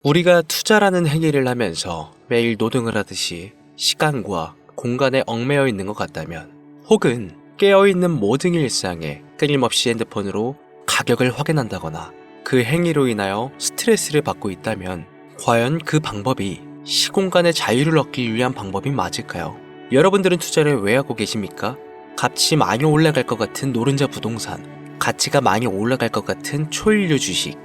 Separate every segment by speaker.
Speaker 1: 우리가 투자라는 행위를 하면서 매일 노동을 하듯이 시간과 공간에 얽매여 있는 것 같다면, 혹은 깨어있는 모든 일상에 끊임없이 핸드폰으로 가격을 확인한다거나 그 행위로 인하여 스트레스를 받고 있다면, 과연 그 방법이 시공간의 자유를 얻기 위한 방법이 맞을까요? 여러분들은 투자를 왜 하고 계십니까? 값이 많이 올라갈 것 같은 노른자 부동산, 가치가 많이 올라갈 것 같은 초일류 주식,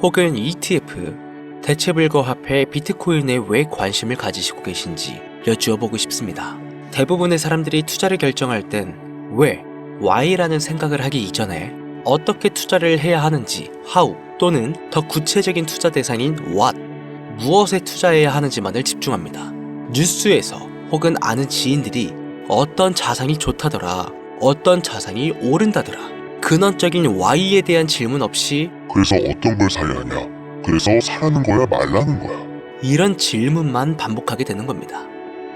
Speaker 1: 혹은 ETF, 대체불가화폐 비트코인에 왜 관심을 가지시고 계신지 여쭈어보고 싶습니다. 대부분의 사람들이 투자를 결정할 땐 왜, why라는 생각을 하기 이전에 어떻게 투자를 해야 하는지 how, 또는 더 구체적인 투자 대상인 what, 무엇에 투자해야 하는지만을 집중합니다. 뉴스에서 혹은 아는 지인들이 어떤 자산이 좋다더라, 어떤 자산이 오른다더라, 근원적인 why에 대한 질문 없이
Speaker 2: 그래서 어떤 걸 사야 하냐? 그래서 사라는 거야 말라는 거야?
Speaker 1: 이런 질문만 반복하게 되는 겁니다.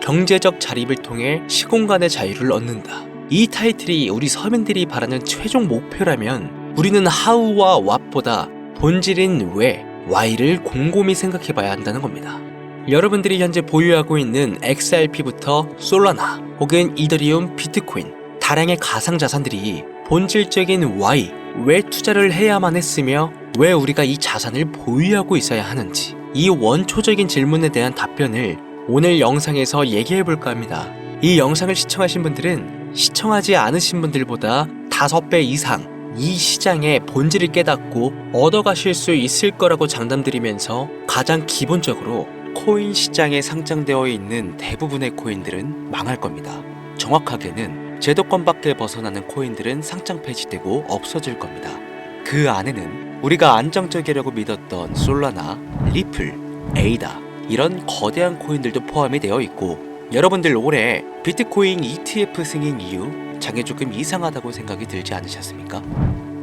Speaker 1: 경제적 자립을 통해 시공간의 자유를 얻는다. 이 타이틀이 우리 서민들이 바라는 최종 목표라면 우리는 how와 what보다 본질인 왜, why를 곰곰이 생각해봐야 한다는 겁니다. 여러분들이 현재 보유하고 있는 XRP부터 솔라나 혹은 이더리움, 비트코인, 다량의 가상자산들이 본질적인 why, 왜 투자를 해야만 했으며 왜 우리가 이 자산을 보유하고 있어야 하는지, 이 원초적인 질문에 대한 답변을 오늘 영상에서 얘기해볼까 합니다. 이 영상을 시청하신 분들은 시청하지 않으신 분들보다 5배 이상 이 시장의 본질을 깨닫고 얻어가실 수 있을 거라고 장담드리면서, 가장 기본적으로 코인 시장에 상장되어 있는 대부분의 코인들은 망할 겁니다. 정확하게는 제도권 밖에 벗어나는 코인들은 상장 폐지되고 없어질 겁니다. 그 안에는 우리가 안정적이라고 믿었던 솔라나, 리플, 에이다, 이런 거대한 코인들도 포함이 되어 있고, 여러분들 올해 비트코인 ETF 승인 이후 장이 조금 이상하다고 생각이 들지 않으셨습니까?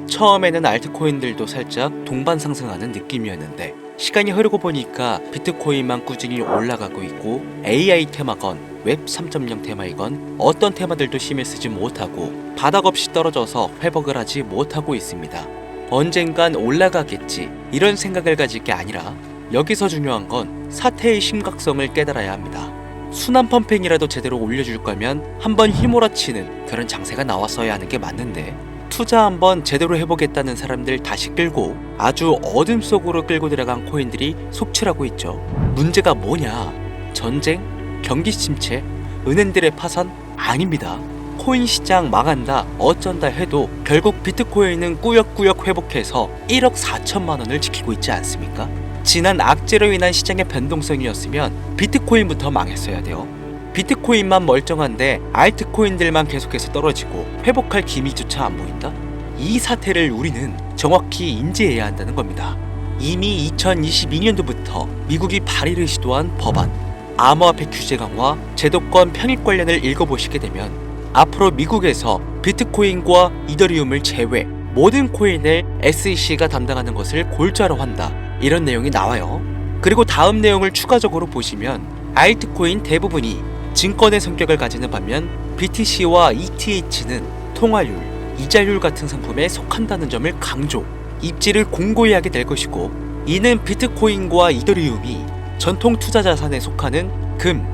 Speaker 1: 처음에는 알트코인들도 살짝 동반 상승하는 느낌이었는데, 시간이 흐르고 보니까 비트코인만 꾸준히 올라가고 있고, AI 테마건, 웹 3.0 테마이건 어떤 테마들도 힘을 쓰지 못하고 바닥 없이 떨어져서 회복을 하지 못하고 있습니다. 언젠간 올라가겠지, 이런 생각을 가질 게 아니라 여기서 중요한 건 사태의 심각성을 깨달아야 합니다. 순환 펌핑이라도 제대로 올려줄 거면 한번 휘몰아치는 그런 장세가 나왔어야 하는 게 맞는데, 투자 한번 제대로 해보겠다는 사람들 다시 끌고 아주 어둠 속으로 끌고 들어간 코인들이 속출하고 있죠. 문제가 뭐냐? 전쟁? 경기 침체? 은행들의 파산? 아닙니다. 코인 시장 망한다, 어쩐다 해도 결국 비트코인은 꾸역꾸역 회복해서 1억 4천만 원을 지키고 있지 않습니까? 지난 악재로 인한 시장의 변동성이었으면 비트코인부터 망했어야 돼요. 비트코인만 멀쩡한데 알트코인들만 계속해서 떨어지고 회복할 기미조차 안 보인다? 이 사태를 우리는 정확히 인지해야 한다는 겁니다. 이미 2022년도부터 미국이 발의를 시도한 법안, 암호화폐 규제 강화, 제도권 편입 관련을 읽어보시게 되면 앞으로 미국에서 비트코인과 이더리움을 제외 모든 코인을 SEC가 담당하는 것을 골자로 한다, 이런 내용이 나와요. 그리고 다음 내용을 추가적으로 보시면 알트코인 대부분이 증권의 성격을 가지는 반면 BTC와 ETH는 통화율, 이자율 같은 상품에 속한다는 점을 강조, 입지를 공고히 하게 될 것이고, 이는 비트코인과 이더리움이 전통 투자 자산에 속하는 금,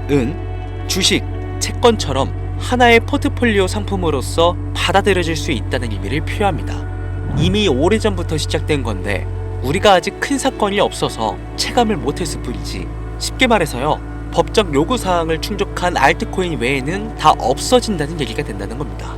Speaker 1: 은, 주식, 채권처럼 하나의 포트폴리오 상품으로서 받아들여질 수 있다는 의미를 표합니다. 이미 오래전부터 시작된 건데 우리가 아직 큰 사건이 없어서 체감을 못했을 뿐이지, 쉽게 말해서요, 법적 요구사항을 충족한 알트코인 외에는 다 없어진다는 얘기가 된다는 겁니다.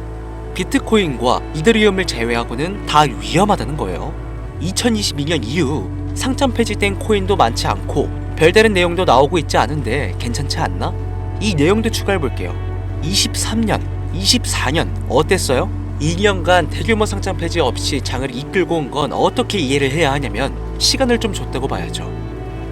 Speaker 1: 비트코인과 이더리움을 제외하고는 다 위험하다는 거예요. 2022년 이후 상장 폐지된 코인도 많지 않고 별다른 내용도 나오고 있지 않은데 괜찮지 않나? 이 내용도 추가해볼게요. 23년, 24년 어땠어요? 2년간 대규모 상장 폐지 없이 장을 이끌고 온 건 어떻게 이해를 해야 하냐면 시간을 좀 줬다고 봐야죠.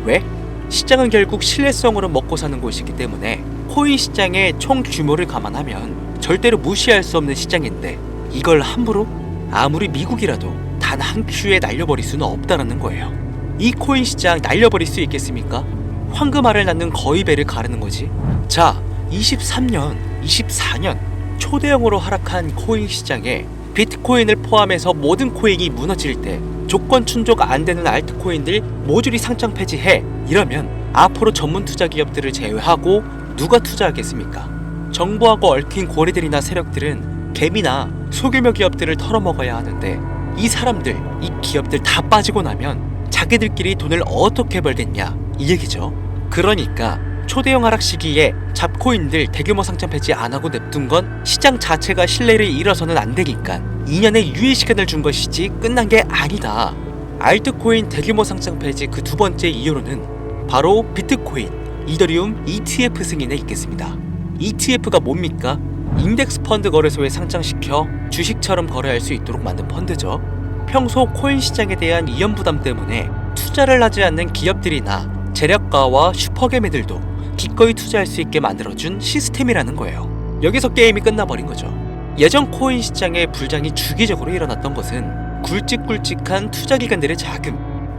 Speaker 1: 왜? 시장은 결국 신뢰성으로 먹고 사는 곳이기 때문에 코인 시장의 총 규모를 감안하면 절대로 무시할 수 없는 시장인데, 이걸 함부로 아무리 미국이라도 단 한 큐에 날려버릴 수는 없다는 거예요. 이 코인 시장 날려버릴 수 있겠습니까? 황금알을 낳는 거위배를 가르는 거지. 자, 23년, 24년 초대형으로 하락한 코인 시장에 비트코인을 포함해서 모든 코인이 무너질 때 조건 충족 안 되는 알트코인들 모조리 상장 폐지해, 이러면 앞으로 전문 투자 기업들을 제외하고 누가 투자하겠습니까? 정부하고 얽힌 고래들이나 세력들은 개미나 소규모 기업들을 털어먹어야 하는데, 이 사람들, 이 기업들 다 빠지고 나면 자기들끼리 돈을 어떻게 벌겠냐, 이 얘기죠. 그러니까 초대형 하락 시기에 잡코인들 대규모 상장 폐지 안 하고 냅둔 건 시장 자체가 신뢰를 잃어서는 안 되니까 2년의 유예 시간을 준 것이지 끝난 게 아니다. 알트코인 대규모 상장 폐지 그 두 번째 이유로는 바로 비트코인, 이더리움 ETF 승인에 있겠습니다. ETF가 뭡니까? 인덱스 펀드 거래소에 상장시켜 주식처럼 거래할 수 있도록 만든 펀드죠. 평소 코인 시장에 대한 위험 부담 때문에 투자를 하지 않는 기업들이나 재력가와 슈퍼개미들도 기꺼이 투자할 수 있게 만들어준 시스템이라는 거예요. 여기서 게임이 끝나버린 거죠. 예전 코인 시장의 불장이 주기적으로 일어났던 것은 굵직굵직한 투자기관들의 자금,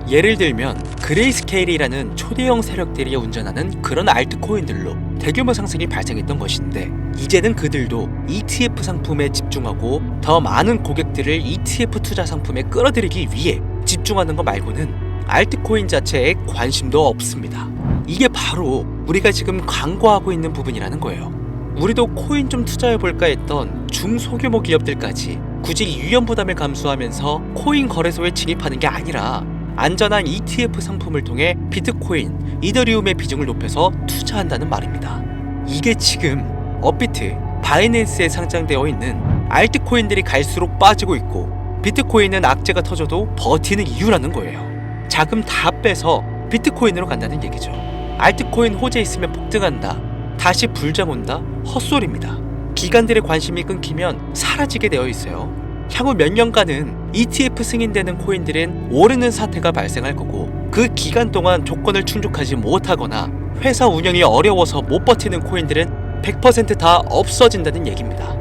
Speaker 1: 예를 들면 그레이스케일이라는 초대형 세력들이 운전하는 그런 알트코인들로 대규모 상승이 발생했던 것인데, 이제는 그들도 ETF 상품에 집중하고 더 많은 고객들을 ETF 투자 상품에 끌어들이기 위해 집중하는 것 말고는 알트코인 자체에 관심도 없습니다. 이게 바로 우리가 지금 광고하고 있는 부분이라는 거예요. 우리도 코인 좀 투자해볼까 했던 중소규모 기업들까지 굳이 위험 부담을 감수하면서 코인 거래소에 진입하는 게 아니라 안전한 ETF 상품을 통해 비트코인, 이더리움의 비중을 높여서 투자한다는 말입니다. 이게 지금 업비트, 바이낸스에 상장되어 있는 알트코인들이 갈수록 빠지고 있고 비트코인은 악재가 터져도 버티는 이유라는 거예요. 자금 다 빼서 비트코인으로 간다는 얘기죠. 알트코인 호재 있으면 폭등한다, 다시 불장 온다, 헛소리입니다. 기관들의 관심이 끊기면 사라지게 되어 있어요. 향후 몇 년간은 ETF 승인되는 코인들은 오르는 사태가 발생할 거고, 그 기간 동안 조건을 충족하지 못하거나 회사 운영이 어려워서 못 버티는 코인들은 100% 다 없어진다는 얘기입니다.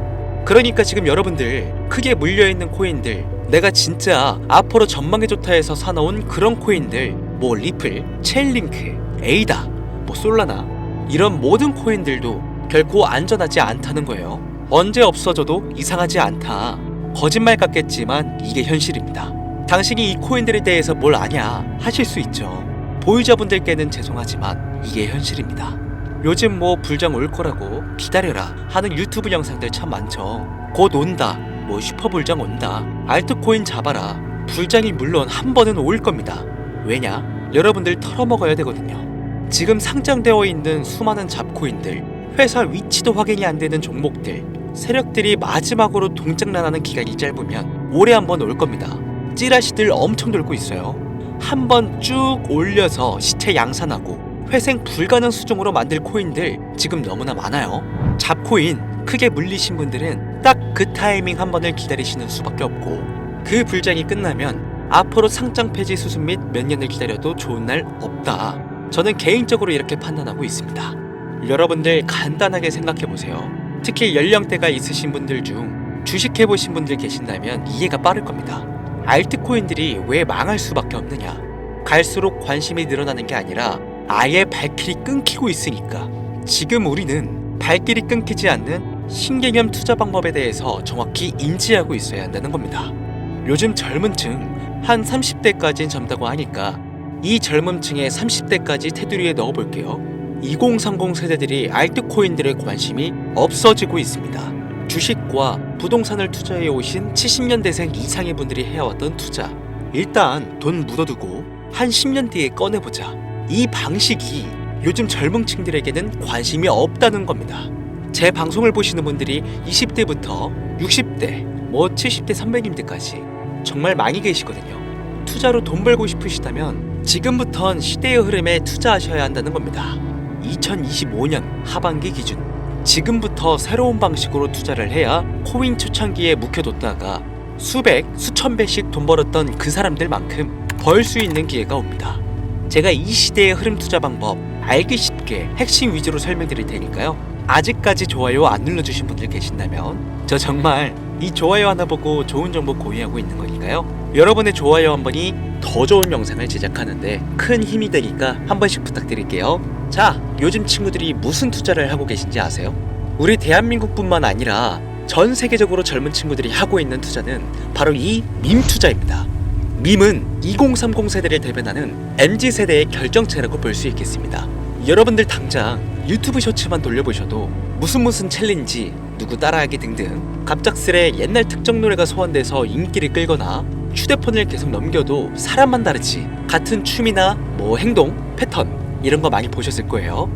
Speaker 1: 그러니까 지금 여러분들 크게 물려있는 코인들, 내가 진짜 앞으로 전망이 좋다 해서 사놓은 그런 코인들, 뭐 리플, 체인링크, 에이다, 뭐 솔라나, 이런 모든 코인들도 결코 안전하지 않다는 거예요. 언제 없어져도 이상하지 않다. 거짓말 같겠지만 이게 현실입니다. 당신이 이 코인들에 대해서 뭘 아냐 하실 수 있죠. 보유자분들께는 죄송하지만 이게 현실입니다. 요즘 뭐 불장 올 거라고 기다려라 하는 유튜브 영상들 참 많죠. 곧 온다, 뭐 슈퍼불장 온다, 알트코인 잡아라. 불장이 물론 한 번은 올 겁니다. 왜냐? 여러분들 털어먹어야 되거든요. 지금 상장되어 있는 수많은 잡코인들, 회사 위치도 확인이 안 되는 종목들, 세력들이 마지막으로 동작난하는 기간이 짧으면 올해 한 번 올 겁니다. 찌라시들 엄청 돌고 있어요. 한 번 쭉 올려서 시체 양산하고 회생 불가능 수준으로 만들 코인들 지금 너무나 많아요. 잡코인 크게 물리신 분들은 딱 그 타이밍 한 번을 기다리시는 수밖에 없고, 그 불장이 끝나면 앞으로 상장 폐지 수순 및 몇 년을 기다려도 좋은 날 없다. 저는 개인적으로 이렇게 판단하고 있습니다. 여러분들 간단하게 생각해보세요. 특히 연령대가 있으신 분들 중 주식해보신 분들 계신다면 이해가 빠를 겁니다. 알트코인들이 왜 망할 수밖에 없느냐? 갈수록 관심이 늘어나는 게 아니라 아예 발길이 끊기고 있으니까. 지금 우리는 발길이 끊기지 않는 신개념 투자 방법에 대해서 정확히 인지하고 있어야 한다는 겁니다. 요즘 젊은 층 한 30대까지는 젊다고 하니까 이 젊은 층의 30대까지 테두리에 넣어볼게요. 2030 세대들이 알트코인들의 관심이 없어지고 있습니다. 주식과 부동산을 투자해 오신 70년대생 이상의 분들이 해왔던 투자, 일단 돈 묻어두고 한 10년 뒤에 꺼내보자. 이 방식이 요즘 젊은 층들에게는 관심이 없다는 겁니다. 제 방송을 보시는 분들이 20대부터 60대, 뭐 70대 선배님들까지 정말 많이 계시거든요. 투자로 돈 벌고 싶으시다면 지금부턴 시대의 흐름에 투자하셔야 한다는 겁니다. 2025년 하반기 기준, 지금부터 새로운 방식으로 투자를 해야 코인 초창기에 묵혀뒀다가 수백, 수천 배씩 돈 벌었던 그 사람들만큼 벌 수 있는 기회가 옵니다. 제가 이 시대의 흐름 투자 방법 알기 쉽게 핵심 위주로 설명드릴 테니까요. 아직까지 좋아요 안 눌러주신 분들 계신다면 저 정말 이 좋아요 하나 보고 좋은 정보 공유하고 있는 거니까요. 여러분의 좋아요 한 번이 더 좋은 영상을 제작하는데 큰 힘이 되니까 한 번씩 부탁드릴게요. 자, 요즘 친구들이 무슨 투자를 하고 계신지 아세요? 우리 대한민국뿐만 아니라 전 세계적으로 젊은 친구들이 하고 있는 투자는 바로 이 밈 투자입니다. 밈은 2030 세대를 대변하는 MZ세대의 결정체라고 볼 수 있겠습니다. 여러분들 당장 유튜브 쇼츠만 돌려보셔도 무슨 챌린지, 누구 따라하기 등등 갑작스레 옛날 특정 노래가 소환돼서 인기를 끌거나 휴대폰을 계속 넘겨도 사람만 다르지 같은 춤이나 행동, 패턴 이런 거 많이 보셨을 거예요.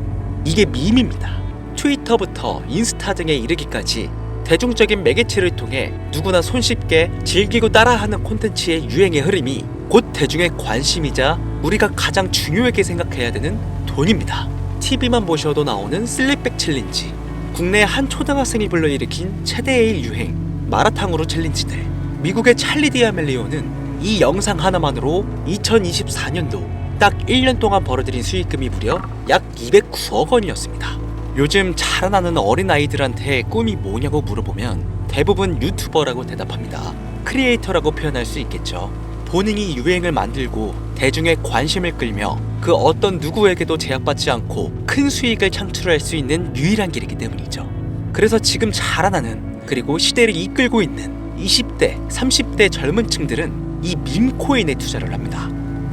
Speaker 1: 이게 밈입니다. 트위터부터 인스타 등에 이르기까지 대중적인 매개체를 통해 누구나 손쉽게 즐기고 따라하는 콘텐츠의 유행의 흐름이 곧 대중의 관심이자 우리가 가장 중요하게 생각해야 되는 돈입니다. TV만 보셔도 나오는 슬립백 챌린지, 국내 한 초등학생이 불러일으킨 최대의 유행, 마라탕으로 챌린지들, 미국의 찰리 디아멜리오는 이 영상 하나만으로 2024년도 딱 1년 동안 벌어들인 수익금이 무려 약 209억 원이었습니다. 요즘 자라나는 어린아이들한테 꿈이 뭐냐고 물어보면 대부분 유튜버라고 대답합니다. 크리에이터라고 표현할 수 있겠죠. 본인이 유행을 만들고 대중의 관심을 끌며 그 어떤 누구에게도 제약받지 않고 큰 수익을 창출할 수 있는 유일한 길이기 때문이죠. 그래서 지금 자라나는 그리고 시대를 이끌고 있는 20대, 30대 젊은 층들은 이 밈코인에 투자를 합니다.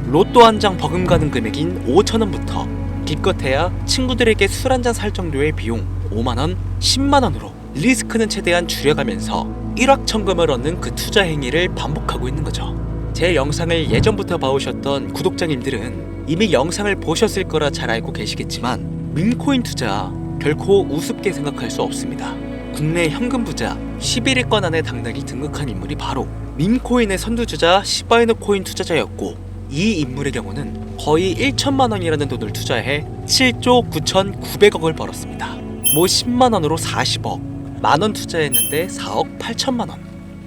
Speaker 1: 로또 한 장 버금가는 금액인 5,000원부터 기껏해야 친구들에게 술 한잔 살 정도의 비용 5만원, 10만원으로 리스크는 최대한 줄여가면서 일확천금을 얻는 그 투자 행위를 반복하고 있는 거죠. 제 영상을 예전부터 봐오셨던 구독자님들은 이미 영상을 보셨을 거라 잘 알고 계시겠지만 밈코인 투자 결코 우습게 생각할 수 없습니다. 국내 현금 부자 11위권 안에 당당히 등극한 인물이 바로 밈코인의 선두주자 시바이누 코인 투자자였고, 이 인물의 경우는 거의 1천만 원이라는 돈을 투자해 7조 9,900억을 벌었습니다. 10만 원으로 40억, 만원 투자했는데 4억 8천만 원.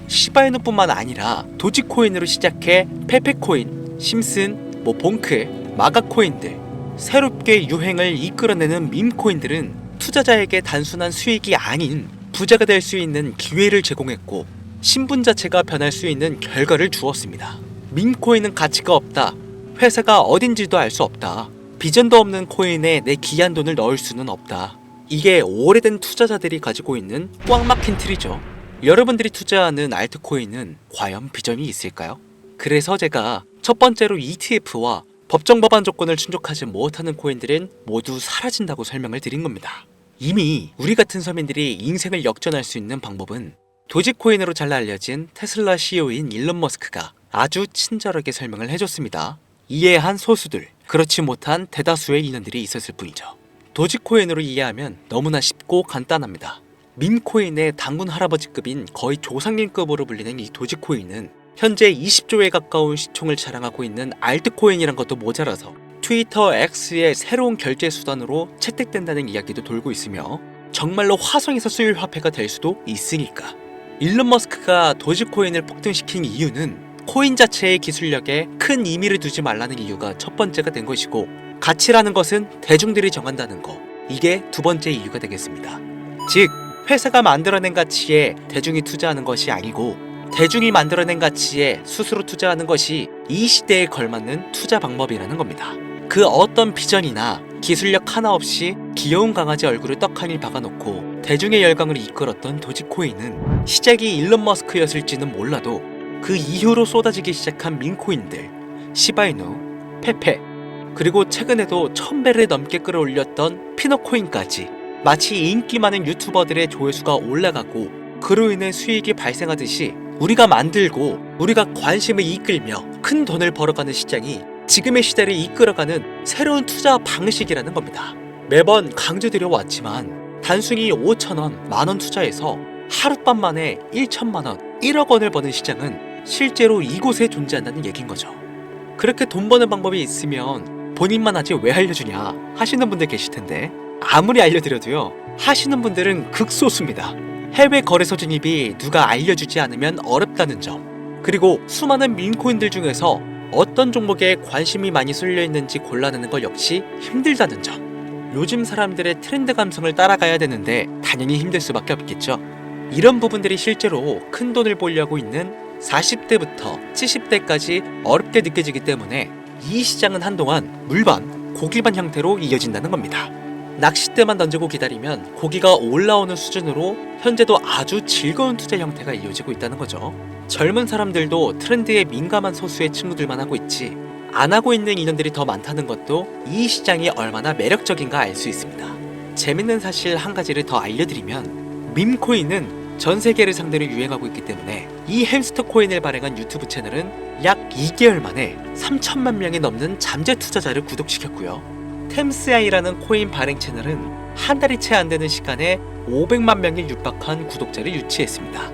Speaker 1: 시바이누뿐만 아니라 도지코인으로 시작해 페페코인, 심슨, 봉크, 마가코인들, 새롭게 유행을 이끌어내는 밈코인들은 투자자에게 단순한 수익이 아닌 부자가 될 수 있는 기회를 제공했고, 신분 자체가 변할 수 있는 결과를 주었습니다. 밈코인은 가치가 없다, 회사가 어딘지도 알 수 없다, 비전도 없는 코인에 내 귀한 돈을 넣을 수는 없다. 이게 오래된 투자자들이 가지고 있는 꽉 막힌 틀이죠. 여러분들이 투자하는 알트코인은 과연 비전이 있을까요? 그래서 제가 첫 번째로 ETF와 법정 법안 조건을 충족하지 못하는 코인들은 모두 사라진다고 설명을 드린 겁니다. 이미 우리 같은 서민들이 인생을 역전할 수 있는 방법은 도지코인으로 잘 알려진 테슬라 CEO인 일론 머스크가 아주 친절하게 설명을 해줬습니다. 이해한 소수들, 그렇지 못한 대다수의 인원들이 있었을 뿐이죠. 도지코인으로 이해하면 너무나 쉽고 간단합니다. 밈코인의 당군 할아버지급인 거의 조상님급으로 불리는 이 도지코인은 현재 20조에 가까운 시총을 자랑하고 있는 알트코인이란 것도 모자라서 트위터 X의 새로운 결제 수단으로 채택된다는 이야기도 돌고 있으며 정말로 화성에서 수일 화폐가 될 수도 있으니까. 일론 머스크가 도지코인을 폭등시킨 이유는 코인 자체의 기술력에 큰 의미를 두지 말라는 이유가 첫 번째가 된 것이고, 가치라는 것은 대중들이 정한다는 거, 이게 두 번째 이유가 되겠습니다. 즉, 회사가 만들어낸 가치에 대중이 투자하는 것이 아니고 대중이 만들어낸 가치에 스스로 투자하는 것이 이 시대에 걸맞는 투자 방법이라는 겁니다. 그 어떤 비전이나 기술력 하나 없이 귀여운 강아지 얼굴을 떡하니 박아놓고 대중의 열광을 이끌었던 도지코인은 시작이 일론 머스크였을지는 몰라도 그 이후로 쏟아지기 시작한 밈코인들, 시바이누, 페페, 그리고 최근에도 1000배를 넘게 끌어올렸던 피너코인까지 마치 인기 많은 유튜버들의 조회수가 올라가고 그로 인해 수익이 발생하듯이 우리가 만들고 우리가 관심을 이끌며 큰 돈을 벌어가는 시장이 지금의 시대를 이끌어가는 새로운 투자 방식이라는 겁니다. 매번 강조드려 왔지만 단순히 5,000원, 만원 투자해서 하룻밤 만에 1천만원, 1억 원을 버는 시장은 실제로 이곳에 존재한다는 얘기인 거죠. 그렇게 돈 버는 방법이 있으면 본인만 하지 왜 알려주냐 하시는 분들 계실 텐데, 아무리 알려드려도요, 하시는 분들은 극소수입니다. 해외 거래소 진입이 누가 알려주지 않으면 어렵다는 점, 그리고 수많은 밈코인들 중에서 어떤 종목에 관심이 많이 쏠려 있는지 골라내는 것 역시 힘들다는 점, 요즘 사람들의 트렌드 감성을 따라가야 되는데 당연히 힘들 수밖에 없겠죠. 이런 부분들이 실제로 큰 돈을 벌려고 있는 40대부터 70대까지 어렵게 느껴지기 때문에 이 시장은 한동안 물반, 고기반 형태로 이어진다는 겁니다. 낚싯대만 던지고 기다리면 고기가 올라오는 수준으로 현재도 아주 즐거운 투자 형태가 이어지고 있다는 거죠. 젊은 사람들도 트렌드에 민감한 소수의 친구들만 하고 있지 안 하고 있는 인원들이 더 많다는 것도 이 시장이 얼마나 매력적인가 알 수 있습니다. 재밌는 사실 한 가지를 더 알려드리면 밈코인은 전 세계를 상대로 유행하고 있기 때문에 이 햄스터 코인을 발행한 유튜브 채널은 약 2개월 만에 3천만 명이 넘는 잠재 투자자를 구독시켰고요. 템스아이라는 코인 발행 채널은 한 달이 채 안 되는 시간에 500만 명에 육박한 구독자를 유치했습니다.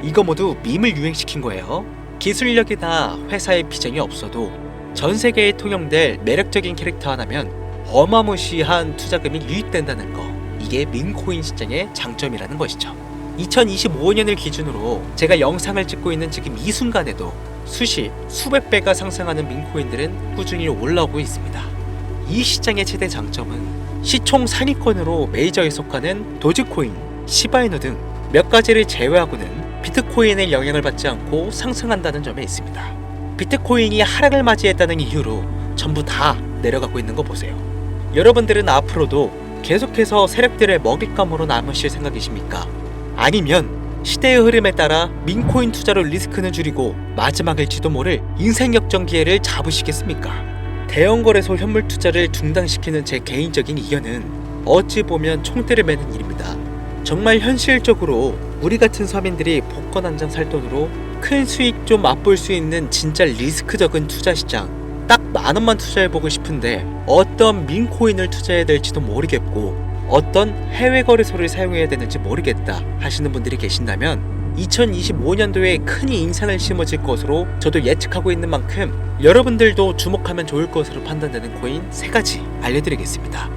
Speaker 1: 이거 모두 밈을 유행시킨 거예요. 기술력이나 회사의 비전이 없어도 전 세계에 통용될 매력적인 캐릭터 하나면 어마무시한 투자금이 유입된다는 거, 이게 밈코인 시장의 장점이라는 것이죠. 2025년을 기준으로 제가 영상을 찍고 있는 지금 이 순간에도 수백 배가 상승하는 밈코인들은 꾸준히 올라오고 있습니다. 이 시장의 최대 장점은 시총 상위권으로 메이저에 속하는 도지코인, 시바이누 등 몇 가지를 제외하고는 비트코인의 영향을 받지 않고 상승한다는 점에 있습니다. 비트코인이 하락을 맞이했다는 이유로 전부 다 내려가고 있는 거 보세요. 여러분들은 앞으로도 계속해서 세력들의 먹잇감으로 남으실 생각이십니까? 아니면 시대의 흐름에 따라 밈코인 투자로 리스크는 줄이고 마지막일지도 모를 인생 역전 기회를 잡으시겠습니까? 대형 거래소 현물 투자를 중단시키는 제 개인적인 의견은 어찌 보면 총대를 매는 일입니다. 정말 현실적으로 우리 같은 서민들이 복권 한 장 살 돈으로 큰 수익 좀 맛볼 수 있는 진짜 리스크적인 투자 시장, 딱 10,000원만 투자해보고 싶은데 어떤 밈코인을 투자해야 될지도 모르겠고 어떤 해외 거래소를 사용해야 되는지 모르겠다 하시는 분들이 계신다면 2025년도에 큰 인상을 심어질 것으로 저도 예측하고 있는 만큼 여러분들도 주목하면 좋을 것으로 판단되는 코인 3가지 알려드리겠습니다.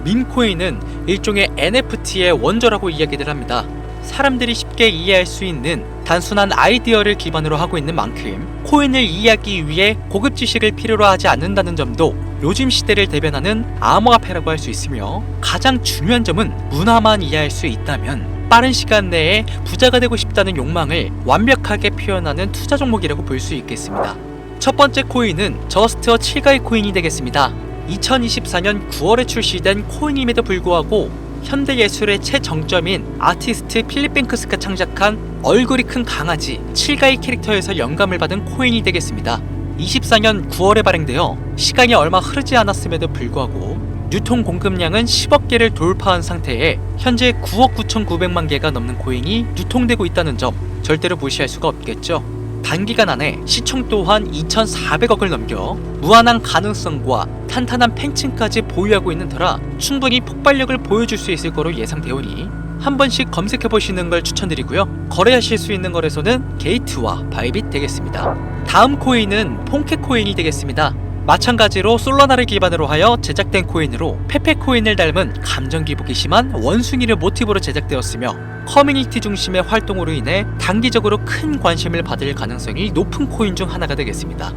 Speaker 1: 밈코인은 일종의 NFT의 원조라고 이야기들 합니다. 사람들이 쉽게 이해할 수 있는 단순한 아이디어를 기반으로 하고 있는 만큼 코인을 이해하기 위해 고급 지식을 필요로 하지 않는다는 점도 요즘 시대를 대변하는 암호화폐라고 할 수 있으며, 가장 중요한 점은 문화만 이해할 수 있다면 빠른 시간 내에 부자가 되고 싶다는 욕망을 완벽하게 표현하는 투자 종목이라고 볼 수 있겠습니다. 첫 번째 코인은 저스트어 칠가이 코인이 되겠습니다. 2024년 9월에 출시된 코인임에도 불구하고 현대예술의 최정점인 아티스트 필립 뱅크스가 창작한 얼굴이 큰 강아지 칠가이 캐릭터에서 영감을 받은 코인이 되겠습니다. 24년 9월에 발행되어 시간이 얼마 흐르지 않았음에도 불구하고 유통 공급량은 10억 개를 돌파한 상태에 현재 9억 9,900만 개가 넘는 코인이 유통되고 있다는 점 절대로 무시할 수가 없겠죠. 단기간 안에 시총 또한 2,400억을 넘겨 무한한 가능성과 탄탄한 팬층까지 보유하고 있는 터라 충분히 폭발력을 보여줄 수 있을 거로 예상되오니 한 번씩 검색해보시는 걸 추천드리고요. 거래하실 수 있는 거래소는 게이트와 바이빗 되겠습니다. 다음 코인은 폰케 코인이 되겠습니다. 마찬가지로 솔라나를 기반으로 하여 제작된 코인으로 페페 코인을 닮은 감정 기복이 심한 원숭이를 모티브로 제작되었으며 커뮤니티 중심의 활동으로 인해 단기적으로 큰 관심을 받을 가능성이 높은 코인 중 하나가 되겠습니다.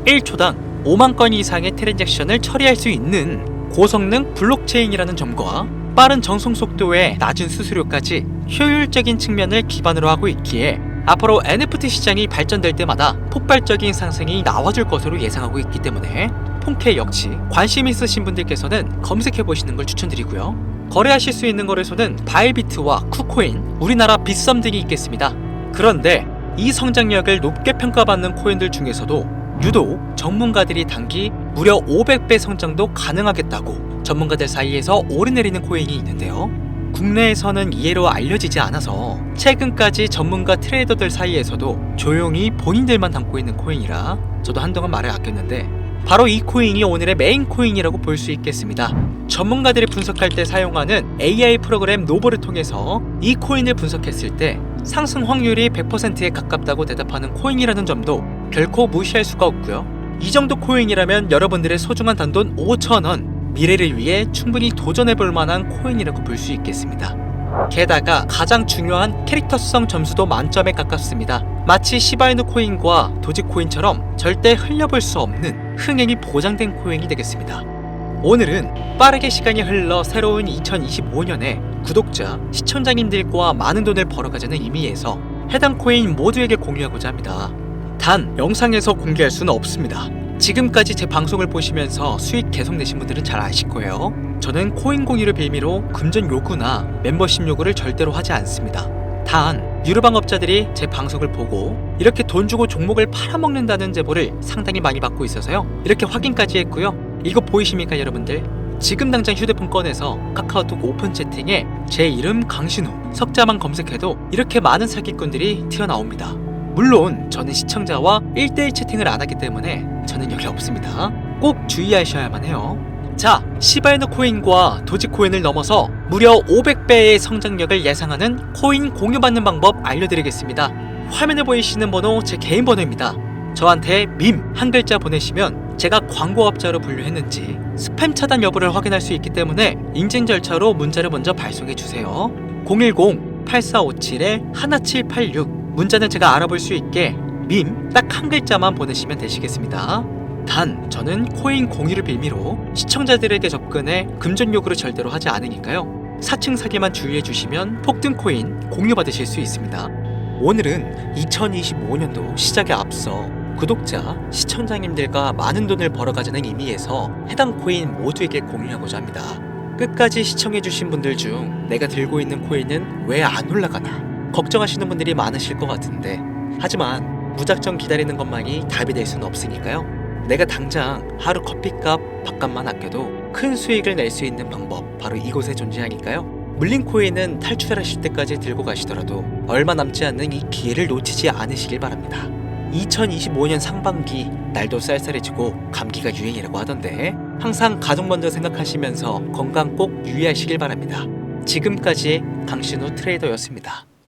Speaker 1: 1초당 5만 건 이상의 트랜잭션을 처리할 수 있는 고성능 블록체인이라는 점과 빠른 전송 속도에 낮은 수수료까지 효율적인 측면을 기반으로 하고 있기에 앞으로 NFT 시장이 발전될 때마다 폭발적인 상승이 나와줄 것으로 예상하고 있기 때문에 폰케 역시 관심 있으신 분들께서는 검색해보시는 걸 추천드리고요. 거래하실 수 있는 거래소는 바이비트와 쿠코인, 우리나라 빗썸 등이 있겠습니다. 그런데 이 성장력을 높게 평가받는 코인들 중에서도 유독 전문가들이 단기 무려 500배 성장도 가능하겠다고 전문가들 사이에서 오르내리는 코인이 있는데요. 국내에서는 이해로 알려지지 않아서 최근까지 전문가 트레이더들 사이에서도 조용히 본인들만 담고 있는 코인이라 저도 한동안 말을 아꼈는데 바로 이 코인이 오늘의 메인 코인이라고 볼 수 있겠습니다. 전문가들이 분석할 때 사용하는 AI 프로그램 노보를 통해서 이 코인을 분석했을 때 상승 확률이 100%에 가깝다고 대답하는 코인이라는 점도 결코 무시할 수가 없고요. 이 정도 코인이라면 여러분들의 소중한 단돈 5,000원 미래를 위해 충분히 도전해볼 만한 코인이라고 볼 수 있겠습니다. 게다가 가장 중요한 캐릭터성 점수도 만점에 가깝습니다. 마치 시바이누 코인과 도지코인처럼 절대 흘려볼 수 없는 흥행이 보장된 코인이 되겠습니다. 오늘은 빠르게 시간이 흘러 새로운 2025년에 구독자, 시청자님들과 많은 돈을 벌어가자는 의미에서 해당 코인 모두에게 공유하고자 합니다. 단 영상에서 공개할 수는 없습니다. 지금까지 제 방송을 보시면서 수익 계속 내신 분들은 잘 아실 거예요. 저는 코인 공유를 빌미로 금전 요구나 멤버십 요구를 절대로 하지 않습니다. 단 유료방업자들이 제 방송을 보고 이렇게 돈 주고 종목을 팔아먹는다는 제보를 상당히 많이 받고 있어서요, 이렇게 확인까지 했고요. 이거 보이십니까 여러분들? 지금 당장 휴대폰 꺼내서 카카오톡 오픈 채팅에 제 이름 강신우 석자만 검색해도 이렇게 많은 사기꾼들이 튀어나옵니다. 물론 저는 시청자와 1대1 채팅을 안 하기 때문에 저는 여기 없습니다. 꼭 주의하셔야만 해요. 자, 시바이너 코인과 도지코인을 넘어서 무려 500배의 성장력을 예상하는 코인 공유받는 방법 알려드리겠습니다. 화면에 보이시는 번호 제 개인 번호입니다. 저한테 밈 한 글자 보내시면 제가 광고업자로 분류했는지 스팸 차단 여부를 확인할 수 있기 때문에 인증 절차로 문자를 먼저 발송해주세요. 010-8457-1786 문자는 제가 알아볼 수 있게 밈 딱 한 글자만 보내시면 되시겠습니다. 단 저는 코인 공유를 빌미로 시청자들에게 접근해 금전 요구를 절대로 하지 않으니까요, 사칭 사기만 주의해 주시면 폭등 코인 공유 받으실 수 있습니다. 오늘은 2025년도 시작에 앞서 구독자, 시청자님들과 많은 돈을 벌어가자는 의미에서 해당 코인 모두에게 공유하고자 합니다. 끝까지 시청해주신 분들 중 내가 들고 있는 코인은 왜 안 올라가나 걱정하시는 분들이 많으실 것 같은데, 하지만 무작정 기다리는 것만이 답이 될 수는 없으니까요, 내가 당장 하루 커피값, 밥값만 아껴도 큰 수익을 낼 수 있는 방법 바로 이곳에 존재하니까요, 물린 코인은 탈출하실 때까지 들고 가시더라도 얼마 남지 않는 이 기회를 놓치지 않으시길 바랍니다. 2025년 상반기 날도 쌀쌀해지고 감기가 유행이라고 하던데 항상 가족 먼저 생각하시면서 건강 꼭 유의하시길 바랍니다. 지금까지 강신우 트레이더였습니다.